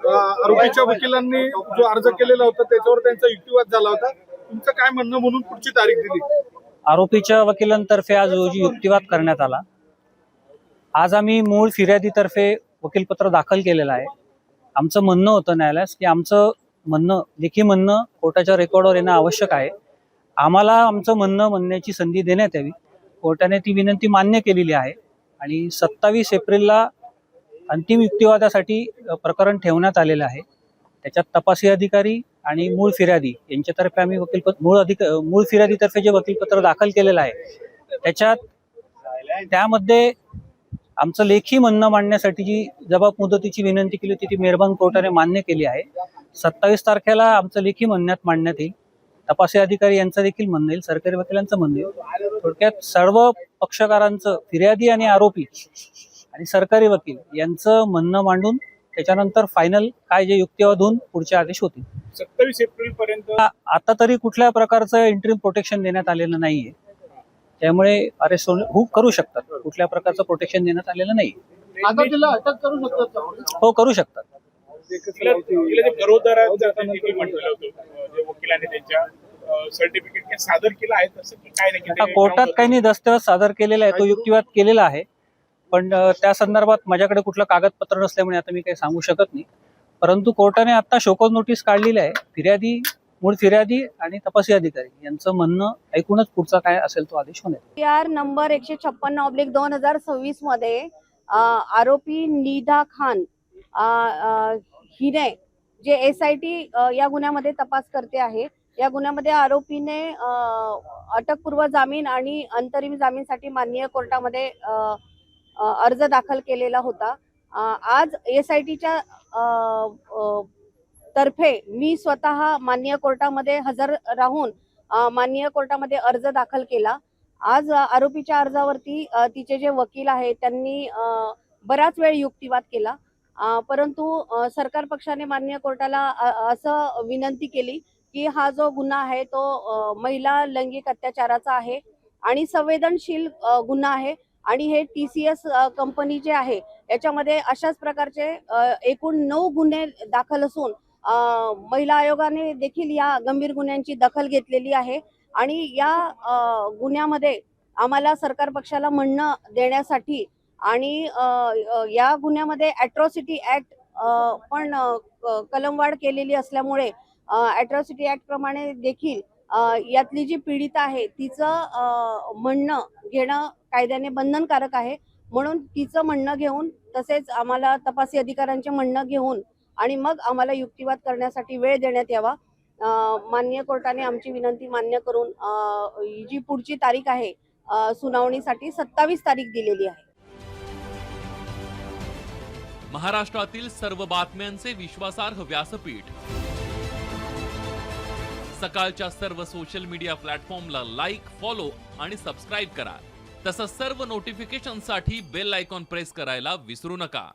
आरोपीच्या वकिलांनी जो अर्ज केलेला होता त्याच्यावर त्यांचा युक्तिवाद झाला होता. तुमचं काय म्हणणं म्हणून पुढची तारीख दिली? आरोपीच्या वकिलांतर्फे आज रोजी युक्तिवाद करण्यात आला. आज आम्ही मूळ फिर्यादीतर्फे वकीलपत्र दाखल केलेलं आहे. आमचं म्हणणं होतं न्यायालयास की आमचं म्हणणं लेखी म्हणणं कोर्टाच्या रेकॉर्डवर येणं आवश्यक आहे. आम्हाला आमचं म्हणणं म्हणण्याची संधी देण्यात यावी. कोर्टाने ती विनंती मान्य केलेली आहे आणि 27 एप्रिलला अंतिम युक्तिवादासाठी प्रकरण ठेवण्यात आलेलं आहे. त्याच्यात तपासी अधिकारी आणि मूळ फिर्यादी यांच्यातर्फे आम्ही मूळ फिर्यादीतर्फे जे वकीलपत्र दाखल केलेलं आहे त्यामध्ये आमचं लेखी म्हणणं मांडण्यासाठी जी जबाब मुदतीची विनंती केली होती ती मेहरबान कोर्टाने मान्य केली आहे. 27 तारखेला आमचं लेखी म्हणण्यात मांडण्यात येईल. तपासी अधिकारी यांचं देखील म्हणणं येईल, सरकारी वकिलांचं म्हणणं येईल. थोडक्यात सर्व पक्षकारांचं, फिर्यादी आणि आरोपी आणि सरकारी वकील यांचं म्हणणं मांडून त्याच्यानंतर फायनल काय जे युक्तिवाद होऊन पुढचे आदेश होतील. 27 एप्रिल पर्यंत आता तरी कुठल्या प्रकारचं इंटरिम प्रोटेक्शन देण्यात आलेलं नाहीये. त्यामुळे अरेस्ट करू शकतात. कुठल्या प्रकारचं प्रोटेक्शन देण्यात आलेलं नाही. अटक करू शकतात? हो, करू शकतात. सर्टिफिकेट सादर केलं आहे तसं काय नाही. कोर्टात काही नाही, दस्तऐवज सादर केलेला आहे, तो युक्तिवाद केलेला आहे. पण त्या संदर्भात माझ्याकडे कुठलं कागदपत्र नसल्यामुळे आता मी काही सांगू शकत नाही. परंतु कोर्टाने आता शोकॉज नोटीस काढलेली आहे. मूळ फिर्यादी आणि तपासी अधिकारी यांचं म्हणणं ऐकूनच पुढचा काय असेल तो आदेश होणार. आर नंबर 156/2026 मध्ये आरोपी निधा खान हिने जे SIT या गुन्ह्यामध्ये तपास करते आहे. या गुन्ह्यामध्ये आरोपीने अटकपूर्व जामीन आणि अंतरिम जामीनसाठी माननीय कोर्टामध्ये अर्ज दाखल केलेला होता. आज SITच्या तर्फे मी स्वतः माननीय कोर्टामध्ये हजर राहून माननीय कोर्टामध्ये अर्ज दाखल केला. आज आरोपीच्या अर्जावरती तिचे जे वकील आहेत त्यांनी बराच वेळ युक्तिवाद केला. परंतु सरकार पक्षाने माननीय कोर्टाला असं विनंती केली की हा जो गुन्हा आहे तो महिला लैंगिक अत्याचाराचा आहे आणि संवेदनशील गुन्हा आहे आणि हे TCS कंपनी जे आहे याच्यामध्ये अशाच प्रकारचे एकूण 9 गुन्हे दाखल असून महिला आयोगाने देखील या गंभीर गुन्ह्यांची दखल घेतलेली आहे आणि या गुन्ह्यामध्ये आम्हाला सरकार पक्षाला म्हणणं देण्यासाठी आणि या गुन्ह्यामध्ये अॅट्रॉसिटी ऍक्ट पण कलमवाढ केलेली असल्यामुळे अॅट्रॉसिटी ऍक्ट प्रमाणे देखील यातली जी पीडित आहे तिचं म्हणणं घेणं कायद्याने बंधनकारक आहे. म्हणून तिचं म्हणणं घेऊन तसेच आम्हाला तपासी अधिकाऱ्यांचे म्हणणं घेऊन आणि मग आम्हाला युक्तिवाद करण्यासाठी वेळ देण्यात यावा. माननीय कोर्टाने आमची विनंती मान्य करून जी पुढची तारीख आहे सुनावणीसाठी 27 तारीख दिलेली आहे. महाराष्ट्रातील सर्व बातम्यांचे विश्वासार्ह व्यासपीठ, सकाळच्या सर्व सोशल मीडिया प्लॅटफॉर्मला लाईक, फॉलो आणि सबस्क्राईब करा. तसंच सर्व नोटिफिकेशनसाठी बेल आयकॉन प्रेस करायला विसरू नका.